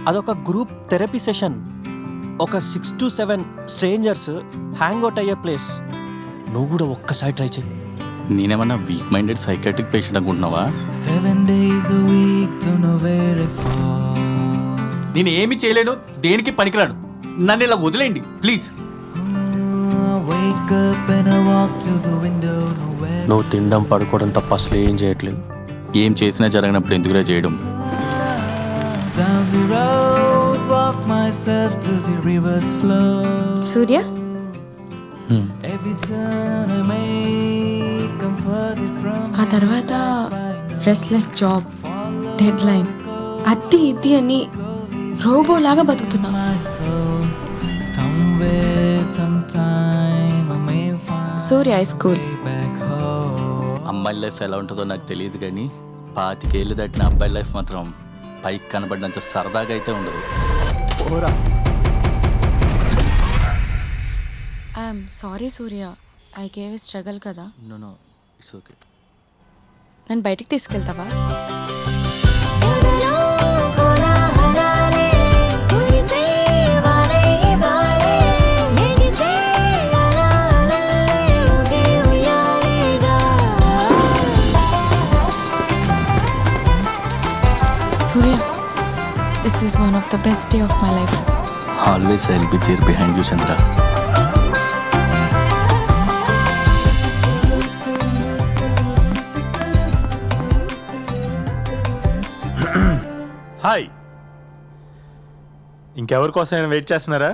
అదొక group therapy session. ఒక 6 to 7 strangers hang out అయ్యే ప్లేస్. నువ్వు కూడా ఒక్కసారి ట్రై చేయి. నేనేమన్నా వీక్ మైండెడ్ సైకాట్రిక్ పేషెంట్ అనుకుంటున్నావా? 7 days a week, don't know where to fall. నేను ఏమి చేయలేను, దేనికి పనికిరాను. నన్ను ఇలా వదిలేండి please. Wake up and I walk to the window, nowhere. నువ్వు తినడం పడుకోవడం తప్ప అసలు ఏం చేయట్లేదు. ఏం చేసినా జరగనప్పుడు ఎందుకురా చేయడం? Down the road, walk myself to the river's flow. Surya, Every turn I make, I'm further from ఆ తర్వాత రెస్ట్లెస్ జాబ్, డెడ్ లైన్, అద్ది ఇద్ది అని రోబోలాగా బతుకుతున్నా. my soul. Somewhere, sometime, I may find Surya high school. back home. అమ్మాయి life ఎలా ఉంటుందో నాకు తెలియదు కానీ 25 ఏళ్ళు దాటిన అబ్బాయి లైఫ్ మాత్రం పైకి కనబడినంత సరదాగా అయితే ఉండదు. I'm sorry Surya, I gave struggle కదా. No it's okay. నన్ను బయటికి తీసుకెళ్తావా? Surya, this is one of the best day of my life. Always I will be there behind you Chandra. Hi, ఇంకెవరి కోసం వెయిట్ చేస్తున్నారా?